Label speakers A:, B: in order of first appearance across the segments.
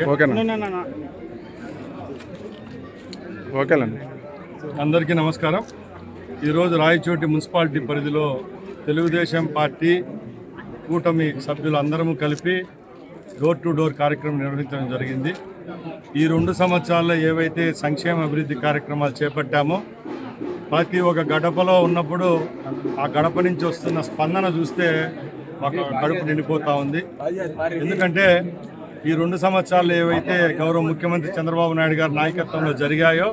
A: ఓకేనండి. అందరికీ నమస్కారం. ఈరోజు రాయచోటి మున్సిపాలిటీ పరిధిలో తెలుగుదేశం పార్టీ కూటమి సభ్యులు అందరము కలిపి డోర్ టు డోర్ కార్యక్రమం నిర్వహించడం జరిగింది. ఈ 2 సంవత్సరాల్లో ఏవైతే సంక్షేమ అభివృద్ధి కార్యక్రమాలు చేపట్టామో ప్రతి ఒక్క గడపలో ఉన్నప్పుడు ఆ గడప నుంచి వస్తున్న స్పందన చూస్తే మాకు కడుపు నిండిపోతూ ఉంది. ఎందుకంటే ఈ 2 సంవత్సరాలు ఏవైతే గౌరవ ముఖ్యమంత్రి చంద్రబాబు నాయుడు గారి నాయకత్వంలో జరిగాయో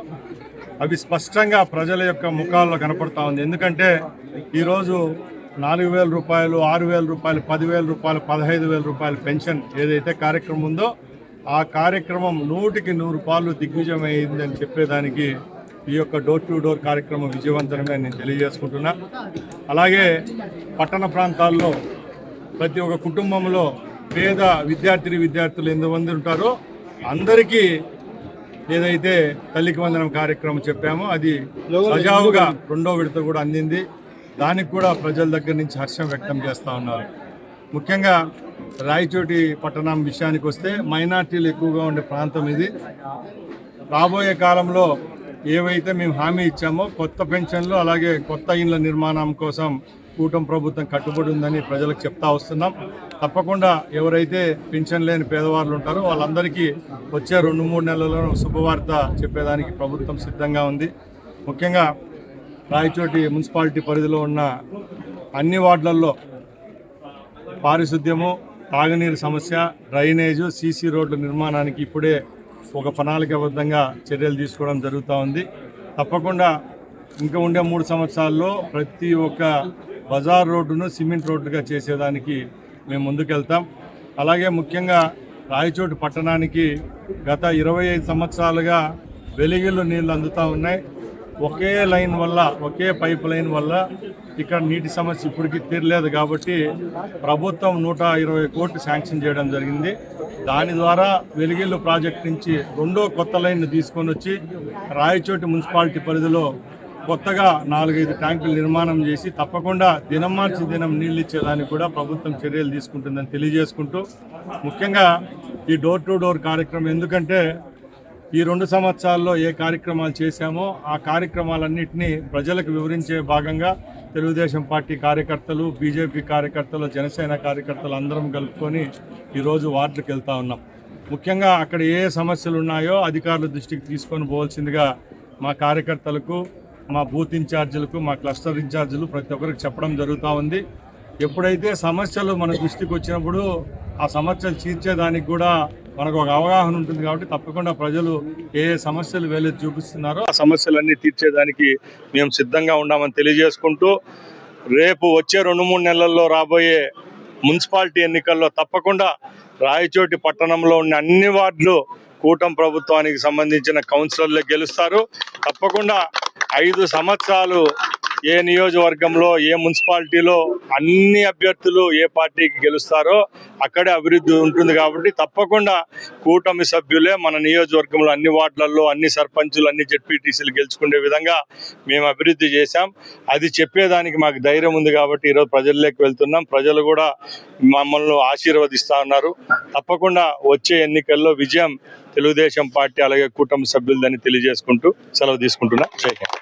A: అవి స్పష్టంగా ప్రజల యొక్క ముఖాల్లో కనపడతా ఉంది. ఎందుకంటే ఈరోజు 4,000 రూపాయలు, 6,000 రూపాయలు, 10,000 రూపాయలు, 15,000 రూపాయలు పెన్షన్ ఏదైతే కార్యక్రమం ఉందో ఆ కార్యక్రమం 100కి 100 పాలు దిగ్విజయం అయిందని చెప్పేదానికి ఈ యొక్క డోర్ టు డోర్ కార్యక్రమం విజయవంతంగా నేను తెలియజేసుకుంటున్నా. అలాగే పట్టణ ప్రాంతాల్లో ప్రతి ఒక్క కుటుంబంలో పేద విద్యార్థులు ఎంతమంది ఉంటారో అందరికీ ఏదైతే తల్లికి వందనం కార్యక్రమం చెప్పామో అది సజావుగా 2వ విడత కూడా అందింది. దానికి కూడా ప్రజల దగ్గర నుంచి హర్షం వ్యక్తం చేస్తూ ఉన్నారు. ముఖ్యంగా రాయచోటి పట్టణం విషయానికి వస్తే మైనార్టీలు ఎక్కువగా ఉండే ప్రాంతం ఇది. రాబోయే కాలంలో ఏవైతే మేము హామీ ఇచ్చామో కొత్త పెన్షన్లు అలాగే కొత్త ఇండ్ల నిర్మాణం కోసం కూటమి ప్రభుత్వం కట్టుబడి ఉందని ప్రజలకు చెప్తా వస్తున్నాం. తప్పకుండా ఎవరైతే పెన్షన్ లేని పేదవాళ్ళు ఉంటారో వాళ్ళందరికీ వచ్చే 2-3 నెలల్లో శుభవార్త చెప్పేదానికి ప్రభుత్వం సిద్ధంగా ఉంది. ముఖ్యంగా రాయచోటి మున్సిపాలిటీ పరిధిలో ఉన్న అన్ని వార్డులలో పారిశుద్ధ్యము, తాగునీరు సమస్య, డ్రైనేజు, సీసీ రోడ్ల నిర్మాణానికి ఇప్పుడే ఒక ప్రణాళికాబద్ధంగా చర్యలు తీసుకోవడం జరుగుతూ ఉంది. తప్పకుండా ఇంకా ఉండే 3 సంవత్సరాల్లో ప్రతి ఒక్క బజార్ రోడ్డును సిమెంట్ రోడ్డుగా చేసేదానికి మేము ముందుకెళ్తాం. అలాగే ముఖ్యంగా రాయచోటి పట్టణానికి గత 25 సంవత్సరాలుగా వెలిగిళ్ళు నీళ్ళు అందుతూ ఉన్నాయి. ఒకే లైన్ వల్ల, ఒకే పైప్ లైన్ వల్ల ఇక్కడ నీటి సమస్య ఇప్పటికీ తీరలేదు. కాబట్టి ప్రభుత్వం 120 కోట్లు శాంక్షన్ చేయడం జరిగింది. దాని ద్వారా వెలిగిళ్ళు ప్రాజెక్ట్ నుంచి 2వ కొత్త లైన్ తీసుకొని వచ్చి రాయచోటి మున్సిపాలిటీ పరిధిలో కొత్తగా 4-5 ట్యాంకులు నిర్మాణం చేసి తప్పకుండా దినం మార్చి దినం నీళ్ళు ఇచ్చేదానికి కూడా ప్రభుత్వం చర్యలు తీసుకుంటుందని తెలియజేసుకుంటూ, ముఖ్యంగా ఈ డోర్ టు డోర్ కార్యక్రమం ఎందుకంటే ఈ 2 సంవత్సరాల్లో ఏ కార్యక్రమాలు చేశామో ఆ కార్యక్రమాలన్నింటినీ ప్రజలకు వివరించే భాగంగా తెలుగుదేశం పార్టీ కార్యకర్తలు, బీజేపీ కార్యకర్తలు, జనసేన కార్యకర్తలు అందరం కలుపుకొని ఈరోజు వార్డులకు వెళ్తూ ఉన్నాం. ముఖ్యంగా అక్కడ ఏ సమస్యలు ఉన్నాయో అధికారుల దృష్టికి తీసుకొని పోవాల్సిందిగా మా కార్యకర్తలకు, మా బూత్ ఇన్ఛార్జీలకు, మా క్లస్టర్ ఇన్ఛార్జీలు ప్రతి ఒక్కరికి చెప్పడం జరుగుతూ ఉంది. ఎప్పుడైతే సమస్యలు మన దృష్టికి వచ్చినప్పుడు ఆ సమస్యలు తీర్చేదానికి కూడా మనకు ఒక అవగాహన ఉంటుంది. కాబట్టి తప్పకుండా ప్రజలు ఏ సమస్యలు వేలెత్తి చూపిస్తున్నారో ఆ సమస్యలన్నీ తీర్చేదానికి మేము సిద్ధంగా ఉన్నామని తెలియజేసుకుంటూ, రేపు వచ్చే 2-3 నెలల్లో రాబోయే మున్సిపాలిటీ ఎన్నికల్లో తప్పకుండా రాయచోటి పట్టణంలో ఉన్న అన్ని వార్డులు కూటమి ప్రభుత్వానికి సంబంధించిన కౌన్సిలర్లే గెలుస్తారు. తప్పకుండా 5 సంవత్సరాలు ఏ నియోజకవర్గంలో, ఏ మున్సిపాలిటీలో అన్ని అభ్యర్థులు ఏ పార్టీకి గెలుస్తారో అక్కడే అభివృద్ధి ఉంటుంది. కాబట్టి తప్పకుండా కూటమి సభ్యులే మన నియోజకవర్గంలో అన్ని వార్డులలో అన్ని సర్పంచులు, అన్ని జెడ్పీటీసీలు గెలుచుకునే విధంగా మేము అభివృద్ధి చేశాం. అది చెప్పేదానికి మాకు ధైర్యం ఉంది. కాబట్టి ఈరోజు ప్రజల్లోకి వెళ్తున్నాం. ప్రజలు కూడా మమ్మల్ని ఆశీర్వదిస్తూ ఉన్నారు. తప్పకుండా వచ్చే ఎన్నికల్లో విజయం తెలుగుదేశం పార్టీ అలాగే కూటమి సభ్యులదని తెలియజేసుకుంటూ సెలవు తీసుకుంటున్నా. జై హింద్.